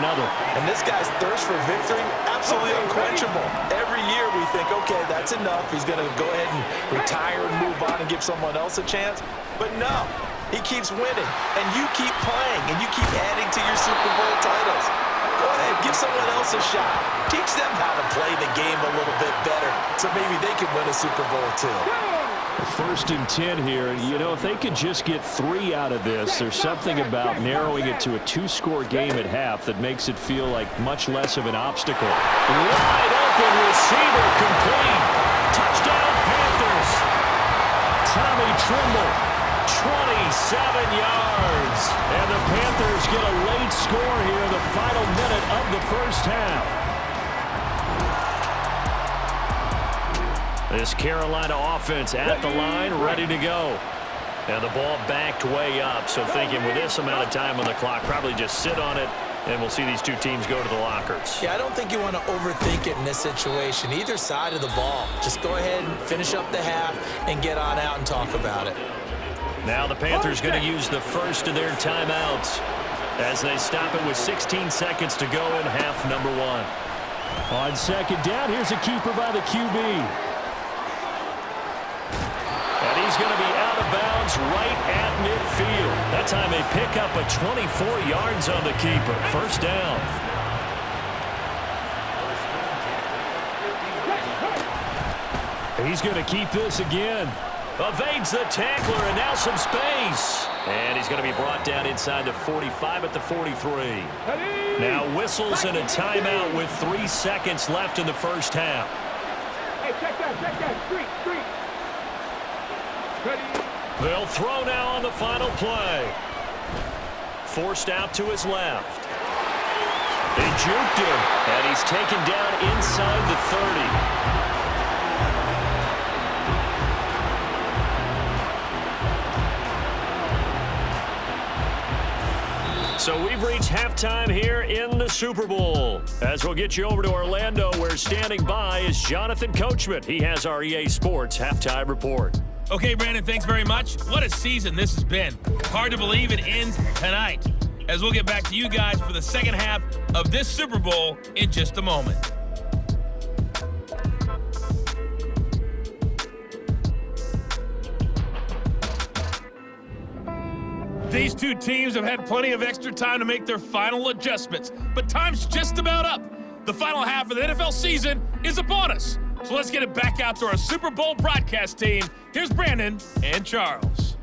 another. And this guy's thirst for victory, absolutely unquenchable. Every year we think, okay, that's enough. He's going to go ahead and retire and move on and give someone else a chance. But no, he keeps winning, and you keep playing, and you keep adding to your Super Bowl titles. Go ahead, give someone else a shot. Teach them how to play the game a little bit better so maybe they can win a Super Bowl too. 1st and 10 here, and you know, if they could just get 3 out of this, there's something about narrowing it to a 2-score game at half that makes it feel like much less of an obstacle. Wide open receiver, complete. Touchdown Panthers. Tommy Tremble, 27 yards. And the Panthers get a late score here in the final minute of the first half. This Carolina offense at the line, ready to go. And the ball backed way up, so thinking with this amount of time on the clock, probably just sit on it, and we'll see these two teams go to the lockers. Yeah, I don't think you want to overthink it in this situation, either side of the ball. Just go ahead and finish up the half and get on out and talk about it. Now the Panthers going to use the first of their timeouts as they stop it with 16 seconds to go in half number 1. On 2nd down, here's a keeper by the QB. And he's going to be out of bounds right at midfield. That time they pick up a 24 yards on the keeper. First down. He's going to keep this again. Evades the tackler and now some space. And he's going to be brought down inside the 45 at the 43. Now whistles and a timeout with 3 seconds left in the first half. Hey, check that. Street. They'll throw now on the final play. Forced out to his left. They juked him, and he's taken down inside the 30. So we've reached halftime here in the Super Bowl. As we'll get you over to Orlando, where standing by is Jonathan Coachman. He has our EA Sports halftime report. Okay, Brandon, thanks very much. What a season this has been. Hard to believe it ends tonight, as we'll get back to you guys for the second half of this Super Bowl in just a moment. These two teams have had plenty of extra time to make their final adjustments, but time's just about up. The final half of the NFL season is upon us. So let's get it back out to our Super Bowl broadcast team. Here's Brandon and Charles.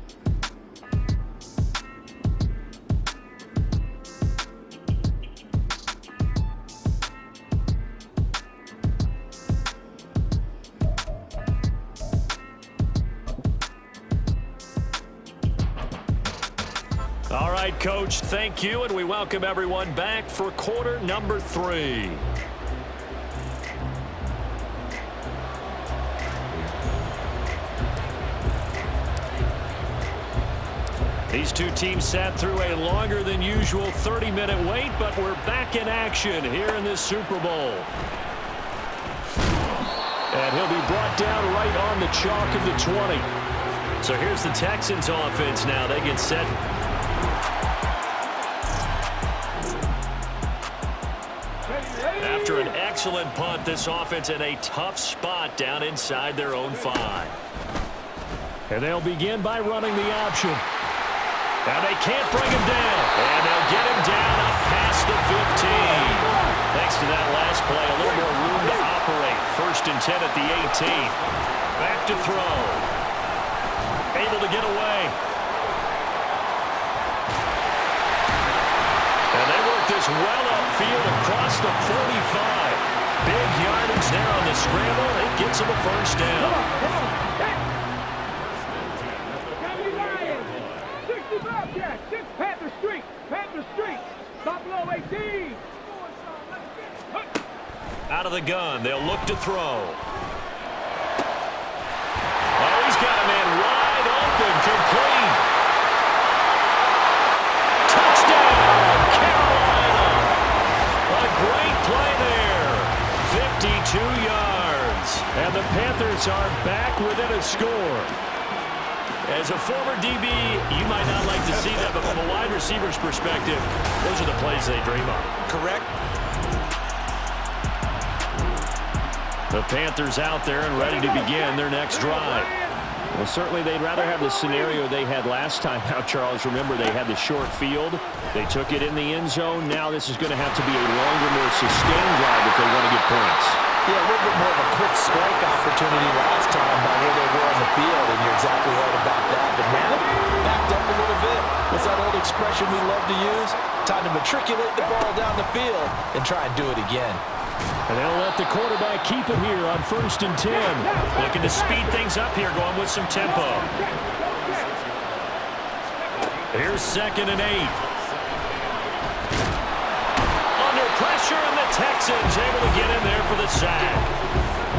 All right, Coach, thank you, and we welcome everyone back for quarter number 3. These two teams sat through a longer than usual 30-minute wait, but we're back in action here in this Super Bowl. And he'll be brought down right on the chalk of the 20. So here's the Texans offense now. They get set. After an excellent punt, this offense in a tough spot down inside their own 5. And they'll begin by running the option. Now they can't bring him down. And they'll get him down up past the 15. Thanks to that last play, a little more room to operate. 1st and 10 at the 18. Back to throw. Able to get away. And they work this well upfield across the 45. Big yardage there on the scramble. It gets him a first down. Come on. Panther Street. Stop below 18. Out of the gun. They'll look to throw. Oh, he's got a man wide open. Complete. Touchdown, Carolina. A great play there. 52 yards. And the Panthers are back within a score. As a former DB, you might not like to see that, but from a wide receiver's perspective, those are the plays they dream of. Correct. The Panthers out there and ready to begin their next drive. Well, certainly they'd rather have the scenario they had last time out, Charles. Remember, they had the short field. They took it in the end zone. Now this is going to have to be a longer, more sustained drive if they want to get points. Yeah, a little bit more of a quick strike opportunity last time by where they were on the field, and you're exactly right about that. But now, backed up a little bit. What's that old expression we love to use? Time to matriculate the ball down the field and try and do it again. And they'll let the quarterback keep it here on 1st and 10. Looking to speed things up here, going with some tempo. Here's 2nd and 8. Under pressure, and the Texans able to get in there for the sack.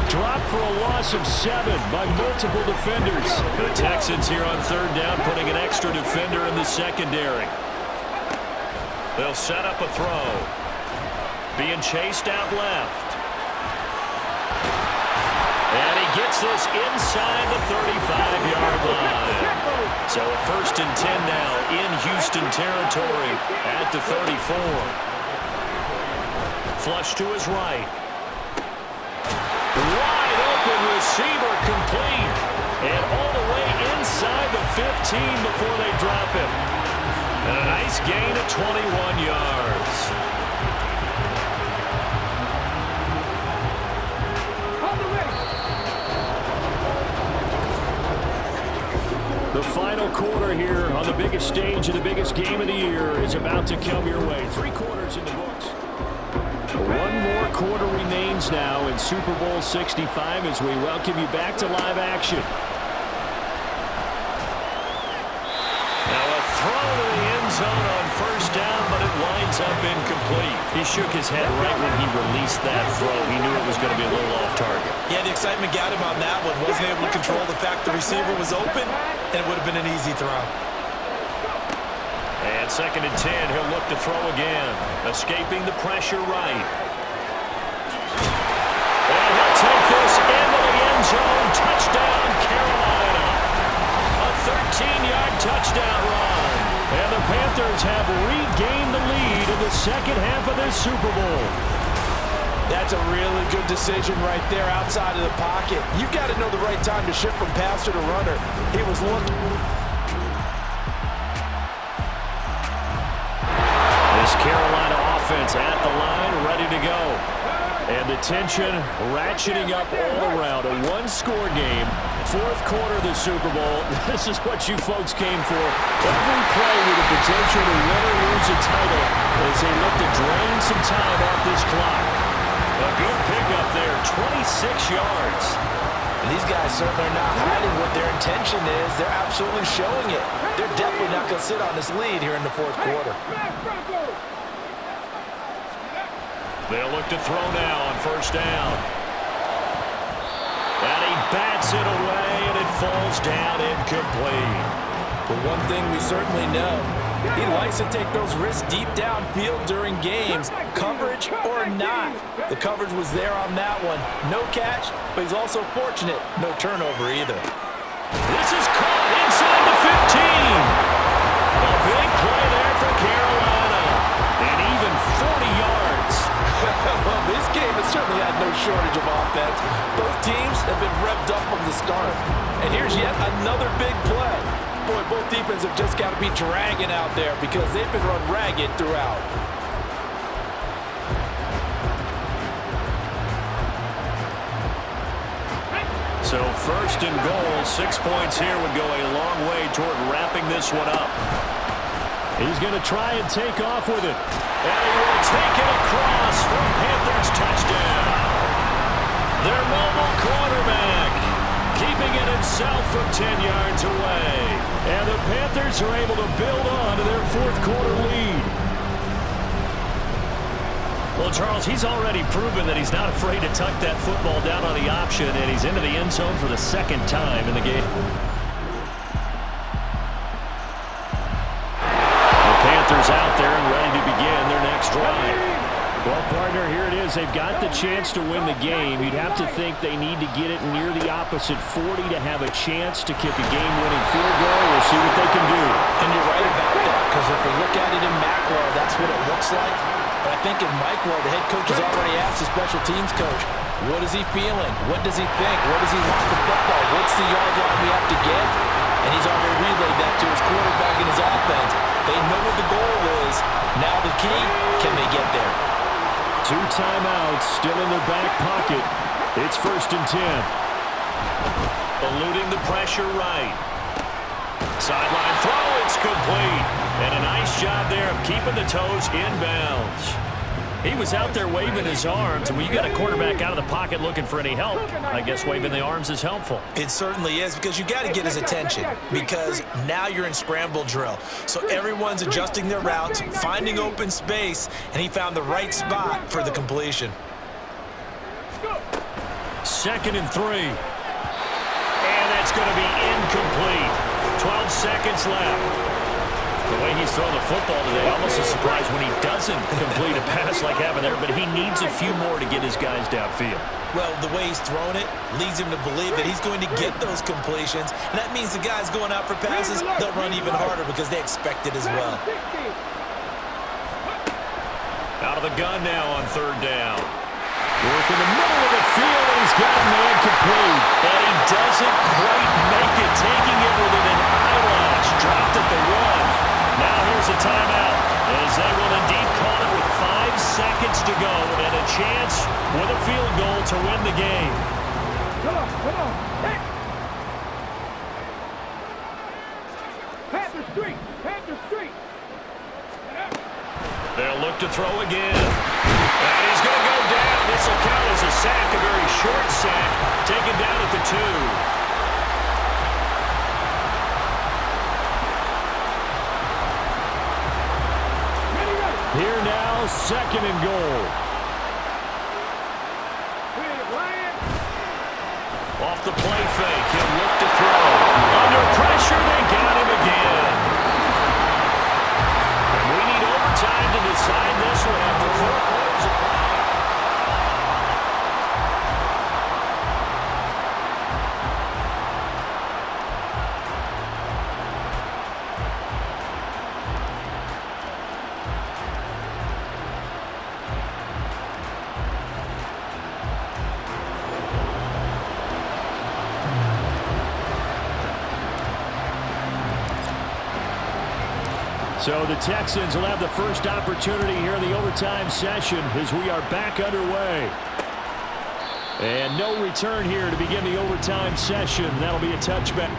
Dropped for a loss of 7 by multiple defenders. The Texans here on 3rd down, putting an extra defender in the secondary. They'll set up a throw. Being chased out left. And he gets this inside the 35-yard line. So a 1st and 10 now in Houston territory at the 34. Flush to his right. Wide open receiver complete. And all the way inside the 15 before they drop him. And a nice gain of 21 yards. The final quarter here on the biggest stage of the biggest game of the year is about to come your way. 3 quarters in the books. 1 more quarter remains now in Super Bowl 65 as we welcome you back to live action. Now a throw to the end zone on 1st down, but it winds up incomplete. He shook his head right when he released that throw. He knew it was going to be a little off target. Yeah, the excitement got him on that one. Wasn't able to control the fact the receiver was open, and it would have been an easy throw. And 2nd and 10, he'll look to throw again. Escaping the pressure right. And he'll take this into the end zone. Touchdown, Carolina. A 13-yard touchdown run. And the Panthers have regained the lead in the second half of this Super Bowl. That's a really good decision right there outside of the pocket. You've got to know the right time to shift from passer to runner. He was looking. This Carolina offense at the line, ready to go. And the tension ratcheting up all around. A 1-score game. 4th quarter of the Super Bowl. This is what you folks came for. Every play with the potential to win or lose a title as they look to drain some time off this clock. A good pickup there, 26 yards. And these guys certainly are not hiding what their intention is. They're absolutely showing it. They're definitely not going to sit on this lead here in the 4th quarter. They'll look to throw now on 1st down. And he bats it away, and it falls down incomplete. But one thing we certainly know, he likes to take those risks deep downfield during games, coverage or not. The coverage was there on that one. No catch, but he's also fortunate. No turnover either. This is caught inside the 15. A big play there for Carolina. And even 40 yards. Well, this game has certainly had no shortage of offense. Both teams have been revved up from the start. And here's yet another big play. Boy, both defenses have just got to be dragging out there because they've been run ragged throughout. So 1st and goal, 6 points here would go a long way toward wrapping this one up. He's going to try and take off with it. And he will take it across for Panthers touchdown. Their mobile quarterback keeping it himself from 10 yards away. And the Panthers are able to build on to their 4th quarter lead. Well, Charles, he's already proven that he's not afraid to tuck that football down on the option, and he's into the end zone for the 2nd time in the game. The Panthers out there and ready to begin their next drive. Well, partner, here it is. They've got the chance to win the game. You'd have to think they need to get it near the opposite 40 to have a chance to kick a game-winning field goal. We'll see what they can do. And you're right about that, because if we look at it in macro, that's what it looks like. But I think in micro, the head coach has already asked the special teams coach, what is he feeling? What does he think? What does he want the football? What's the yard line we have to get? And he's already relayed that to his quarterback and his offense. They know what the goal is. Now the key, can they get there? 2 timeouts still in their back pocket. It's 1st and 10. Eluding the pressure right. Sideline throw, it's complete. And a nice job there of keeping the toes inbounds. He was out there waving his arms, and when you got a quarterback out of the pocket looking for any help, I guess waving the arms is helpful. It certainly is, because you got to get his attention, because now you're in scramble drill. So everyone's adjusting their routes, finding open space, and he found the right spot for the completion. 2nd and 3. And that's going to be incomplete. 12 seconds left. The way he's throwing the football today, almost a surprise when he doesn't complete a pass like having there, but he needs a few more to get his guys downfield. Well, the way he's thrown it leads him to believe that he's going to get those completions. And that means the guys going out for passes, they'll run even harder because they expect it as well. Out of the gun now on 3rd down. Work in the middle of the field, and he's got a man complete. And he doesn't quite make it, taking it within an eyelash. Dropped at the 1. Now here's a timeout, as they will indeed call it with 5 seconds to go and a chance with a field goal to win the game. Come on, come on. Hey. Panther Street, Panther Street. They'll look to throw again. And he's going to go down. This will count as a sack, a very short sack, taken down at the 2. Here now, 2nd and goal. Off the play fake, he'll look to throw. Under pressure, they got him again. And we need overtime to decide this one after 4 quarters of play. So the Texans will have the first opportunity here in the overtime session as we are back underway. And no return here to begin the overtime session. That'll be a touchback.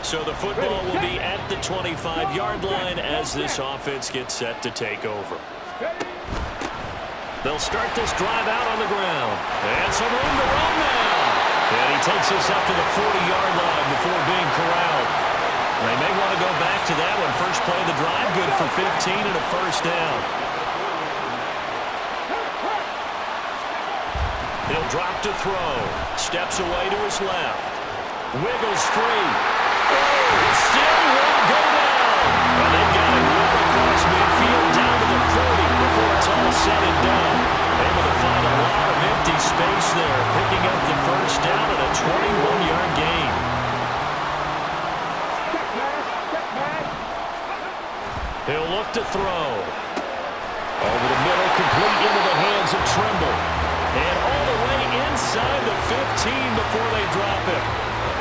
So the football will be at the 25-yard line as this offense gets set to take over. They'll start this drive out on the ground. And some room to run now. And he takes us up to the 40-yard line before being corralled. They may want to go back to that one. First play of the drive, good for 15 and a 1st down. He'll drop to throw. Steps away to his left. Wiggles free. Oh, still won't go down. And they've got him right across midfield down to the 40 before it's all said and done. Able to find a lot of empty space there, picking up the 1st down at a 21-yard gain. He'll look to throw. Over the middle, complete into the hands of Trimble. And all the way inside the 15 before they drop him.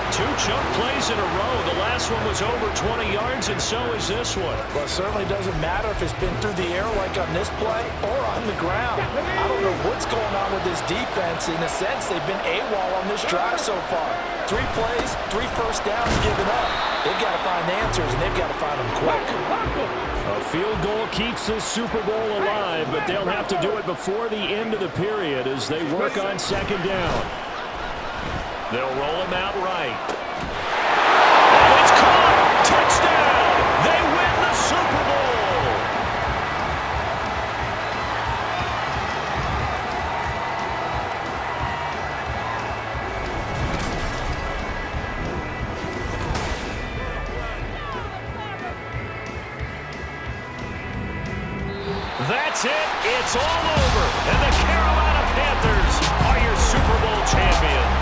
2 chunk plays in a row. The last one was over 20 yards, and so is this one. Well, it certainly doesn't matter if it's been through the air like on this play or on the ground. I don't know what's going on with this defense. In a sense, they've been AWOL on this drive so far. 3 plays, 3 first downs given up. They've got to find answers, and they've got to find them quick. A field goal keeps this Super Bowl alive, but they'll have to do it before the end of the period as they work on 2nd down. They'll roll him out right. And it's caught! Touchdown! They win the Super Bowl! That's it. It's all over. And the Carolina Panthers are your Super Bowl champions.